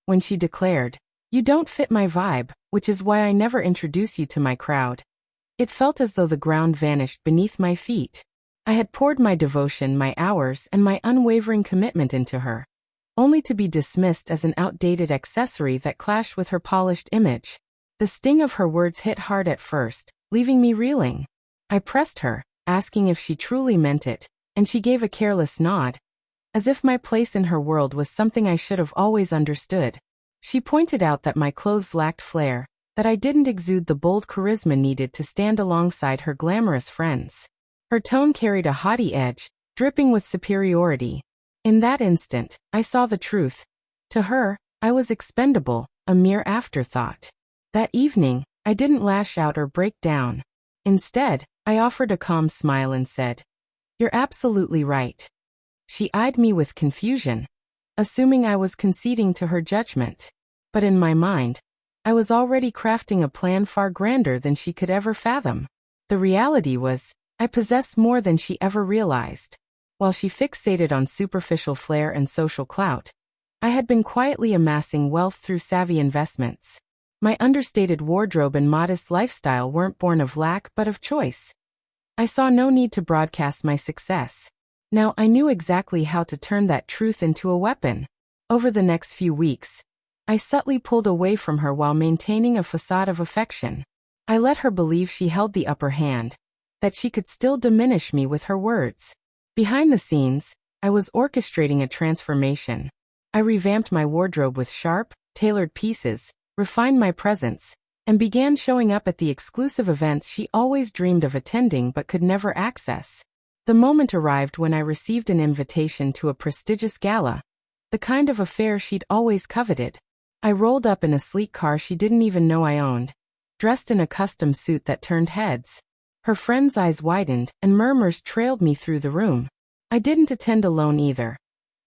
when she declared, "You don't fit my vibe, which is why I never introduce you to my crowd." It felt as though the ground vanished beneath my feet. I had poured my devotion, my hours, and my unwavering commitment into her, only to be dismissed as an outdated accessory that clashed with her polished image. The sting of her words hit hard at first, leaving me reeling. I pressed her, asking if she truly meant it, and she gave a careless nod, as if my place in her world was something I should have always understood. She pointed out that my clothes lacked flair, that I didn't exude the bold charisma needed to stand alongside her glamorous friends. Her tone carried a haughty edge, dripping with superiority. In that instant, I saw the truth. To her, I was expendable, a mere afterthought. That evening, I didn't lash out or break down. Instead, I offered a calm smile and said, "You're absolutely right." She eyed me with confusion, assuming I was conceding to her judgment. But in my mind, I was already crafting a plan far grander than she could ever fathom. The reality was, I possessed more than she ever realized. While she fixated on superficial flair and social clout, I had been quietly amassing wealth through savvy investments. My understated wardrobe and modest lifestyle weren't born of lack but of choice. I saw no need to broadcast my success. Now I knew exactly how to turn that truth into a weapon. Over the next few weeks, I subtly pulled away from her while maintaining a facade of affection. I let her believe she held the upper hand, that she could still diminish me with her words. Behind the scenes, I was orchestrating a transformation. I revamped my wardrobe with sharp, tailored pieces, refined my presence, and began showing up at the exclusive events she always dreamed of attending but could never access. The moment arrived when I received an invitation to a prestigious gala, the kind of affair she'd always coveted. I rolled up in a sleek car she didn't even know I owned, dressed in a custom suit that turned heads. Her friends' eyes widened, and murmurs trailed me through the room. I didn't attend alone either.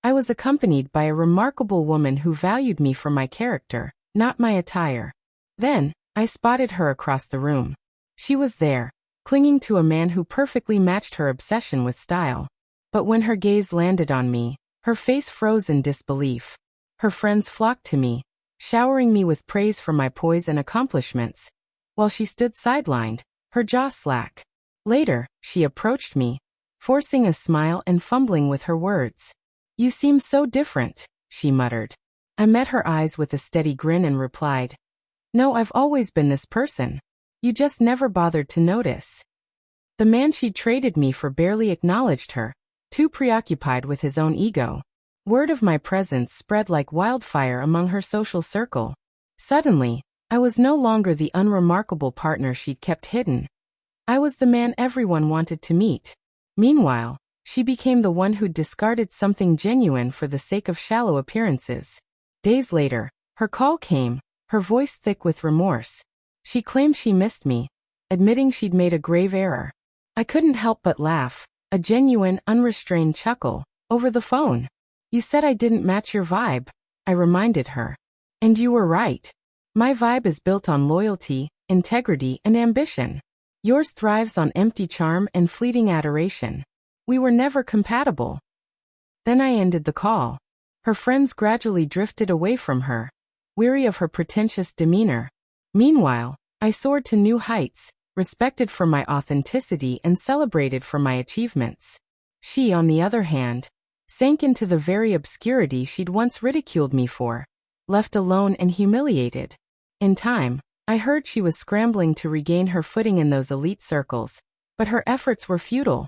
I was accompanied by a remarkable woman who valued me for my character, not my attire. Then, I spotted her across the room. She was there, clinging to a man who perfectly matched her obsession with style. But when her gaze landed on me, her face froze in disbelief. Her friends flocked to me, showering me with praise for my poise and accomplishments, while she stood sidelined, her jaw slack. Later, she approached me, forcing a smile and fumbling with her words. "You seem so different," she muttered. I met her eyes with a steady grin and replied, "No, I've always been this person. You just never bothered to notice." The man she'd traded me for barely acknowledged her, too preoccupied with his own ego. Word of my presence spread like wildfire among her social circle. Suddenly, I was no longer the unremarkable partner she'd kept hidden. I was the man everyone wanted to meet. Meanwhile, she became the one who'd discarded something genuine for the sake of shallow appearances. Days later, her call came, her voice thick with remorse. She claimed she missed me, admitting she'd made a grave error. I couldn't help but laugh, a genuine, unrestrained chuckle, over the phone. "You said I didn't match your vibe," I reminded her. "And you were right. My vibe is built on loyalty, integrity, and ambition. Yours thrives on empty charm and fleeting adoration. We were never compatible." Then I ended the call. Her friends gradually drifted away from her, weary of her pretentious demeanor. Meanwhile, I soared to new heights, respected for my authenticity and celebrated for my achievements. She, on the other hand, sank into the very obscurity she'd once ridiculed me for, left alone and humiliated. In time, I heard she was scrambling to regain her footing in those elite circles, but her efforts were futile.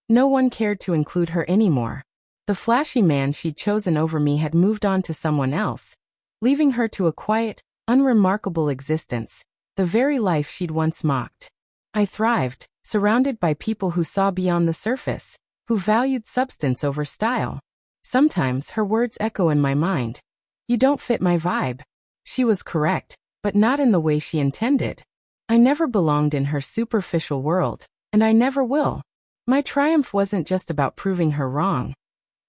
No one cared to include her anymore. The flashy man she'd chosen over me had moved on to someone else, leaving her to a quiet, unremarkable existence, the very life she'd once mocked. I thrived, surrounded by people who saw beyond the surface, who valued substance over style. Sometimes her words echo in my mind. "You don't fit my vibe." She was correct, but not in the way she intended. I never belonged in her superficial world, and I never will. My triumph wasn't just about proving her wrong.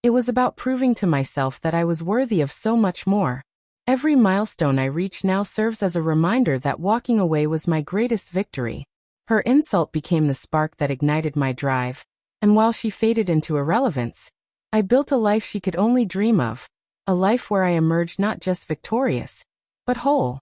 It was about proving to myself that I was worthy of so much more. Every milestone I reach now serves as a reminder that walking away was my greatest victory. Her insult became the spark that ignited my drive, and while she faded into irrelevance, I built a life she could only dream of, a life where I emerge not just victorious, but whole.